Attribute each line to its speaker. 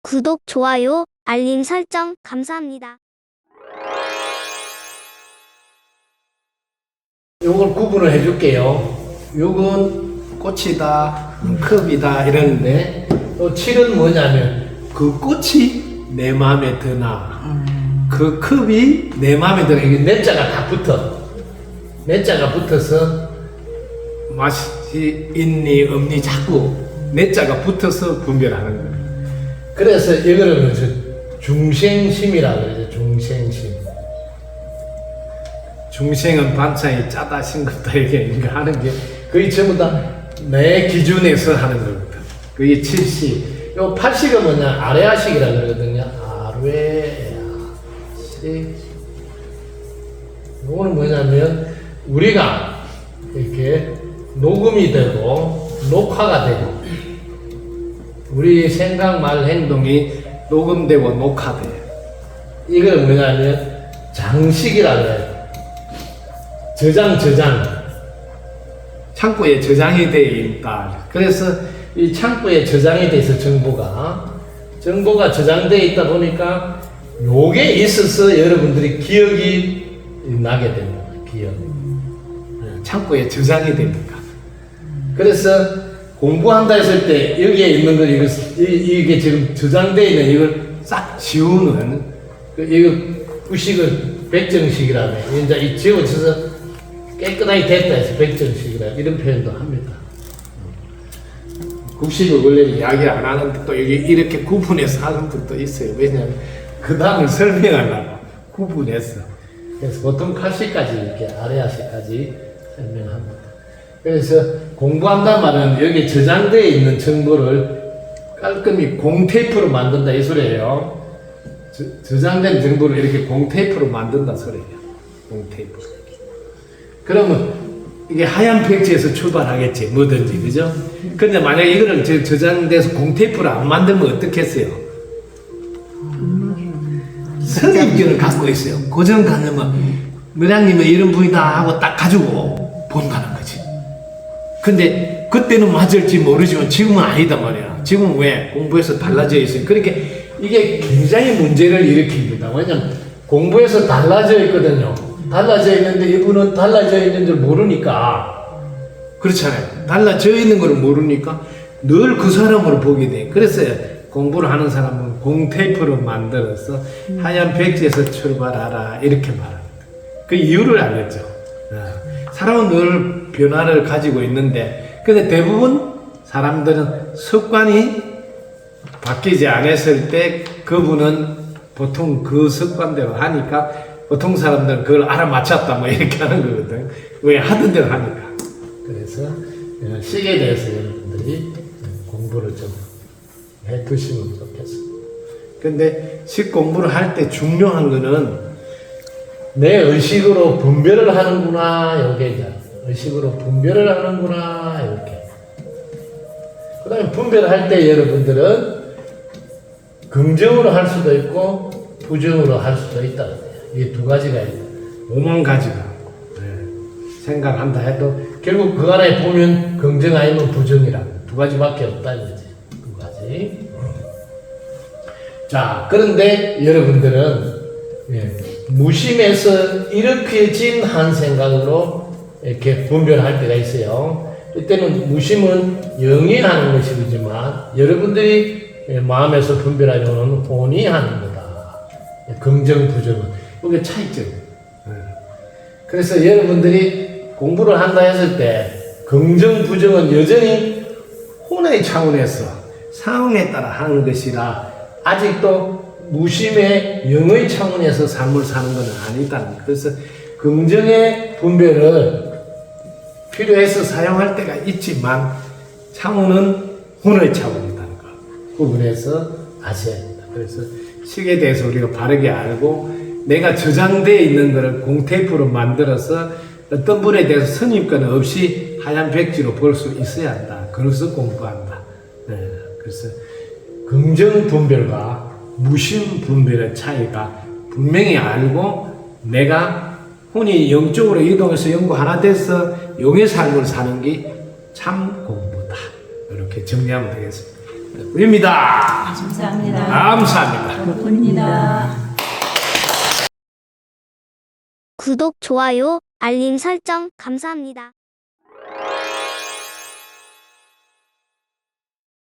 Speaker 1: 구독, 좋아요, 알림 설정 감사합니다.
Speaker 2: 요걸 구분을 해줄게요. 요건 꽃이다, 컵이다 이러는데 또 칠은 뭐냐면 그 꽃이 내 마음에 드나 그 컵이 내 마음에 드나 이게 내자가 다 붙어. 내자가 붙어서 맛이 있니 없니 자꾸 내자가 붙어서 분별하는 거예요. 그래서 이거를 중생심이라고 그러죠. 중생심. 중생은 반찬이 짜다 싱겁다 이렇게 하는 게 거의 전부 다 내 기준에서 하는 거거든. 그게 7시. 요 8시가 뭐냐? 아레아식이라 그러거든요. 아레아식. 요거는 뭐냐면 우리가 이렇게 녹음이 되고 녹화가 되고 우리 생각, 말, 행동이 녹음되고 녹화돼요. 이걸 뭐냐면 장식이라고 해요. 저장. 창고에 저장이 되어 있다. 그래서 이 창고에 저장이 돼 있어, 정보가 저장되어 있다 보니까 요게 있어서 여러분들이 기억이 나게 됩니다. 기억. 창고에 저장이 되니까. 그래서 공부한다 했을 때 여기에 있는 걸 이게 지금 저장되어 있는 이걸 싹 지우는 이거 구식을 백정식이라며 이제 이 지워져서 깨끗하게 됐다 해서 백정식이라 이런 표현도 합니다. 구식을 원래 이야기 안 하는데 또 여기 이렇게 구분해서 하는 분도 있어요. 왜냐하면 그 다음을 설명하려고 구분해서. 그래서 보통 8시까지 이렇게 아레아시까지 설명합니다. 그래서 공부한다는 말은 여기 저장되어 있는 정보를 깔끔히 공테이프로 만든다 이 소리예요. 저장된 정보를 이렇게 공테이프로 만든다 소리예요. 공테이프. 그러면 이게 하얀 팩지에서 출발하겠지, 뭐든지, 그죠? 근데 만약에 이거를 저장돼서 공테이프를 안 만들면 어떻겠어요? 선입견을 갖고 있어요. 고정관념은 무량님은 이런 분이다 하고 딱 가지고 본다는 거지. 근데 그때는 맞을지 모르지만 지금은 아니다 말이야. 지금은 왜? 공부해서 달라져 있어요. 그러니까 이게 굉장히 문제를 일으킵니다. 왜냐면 공부해서 달라져 있거든요. 달라져 있는데 이분은 달라져 있는 줄 모르니까. 그렇잖아요. 달라져 있는 걸 모르니까 늘 그 사람을 보게 돼. 그래서 공부를 하는 사람은 공테이프로 만들어서 하얀 백지에서 출발하라 이렇게 말합니다. 그 이유를 알겠죠. 사람은 늘 변화를 가지고 있는데 근데 대부분 사람들은 습관이 바뀌지 않았을 때 그분은 보통 그 습관대로 하니까 보통 사람들은 그걸 알아맞혔다 뭐 이렇게 하는 거거든. 왜 하던 대로 하니까. 그래서 식에 대해서 여러분들이 공부를 좀 해두시면 좋겠습니다. 근데 식 공부를 할 때 중요한 거는 내 의식으로 분별을 하는구나 요게 이제 의식으로 분별을 하는구나 이렇게. 그 다음에 분별할 때 여러분들은 긍정으로 할 수도 있고 부정으로 할 수도 있다. 이게 두 가지가 있다. 5만 가지가 생각한다 해도 결국 그 안에 보면 긍정 아니면 부정이라 두 가지밖에 없다 이거지. 두 가지. 자, 그런데 여러분들은 무심해서 일으켜진 한 생각으로 이렇게 분별할 때가 있어요. 이때는 무심은 영이 하는 것이지만 여러분들이 마음에서 분별하려는 혼이 하는 거다. 긍정, 부정은. 이게 차이점이에요. 그래서 여러분들이 공부를 한다 했을 때 긍정, 부정은 여전히 혼의 차원에서 상황에 따라 하는 것이라 아직도 무심의 영의 차원에서 삶을 사는 것은 아니다는 거예요. 그래서 긍정의 분별을 필요해서 사용할 때가 있지만 차원은 혼의 차원이라는 거 구분해서 아셔야 합니다. 그래서 식에 대해서 우리가 바르게 알고 내가 저장되어 있는 것을 공테이프로 만들어서 어떤 분에 대해서 선입견 없이 하얀 백지로 볼 수 있어야 한다. 그래서 공부한다. 그래서 긍정 분별과 무심 분별의 차이가 분명히 알고 내가 혼이 영적으로 이동해서 영구 하나 돼서 영의 삶을 사는 게 참 공부다. 이렇게 정리하면 되겠습니다. 입니다.
Speaker 3: 감사합니다.
Speaker 2: 감사합니다.
Speaker 3: 덕분입니다.
Speaker 1: 구독, 좋아요, 알림 설정 감사합니다.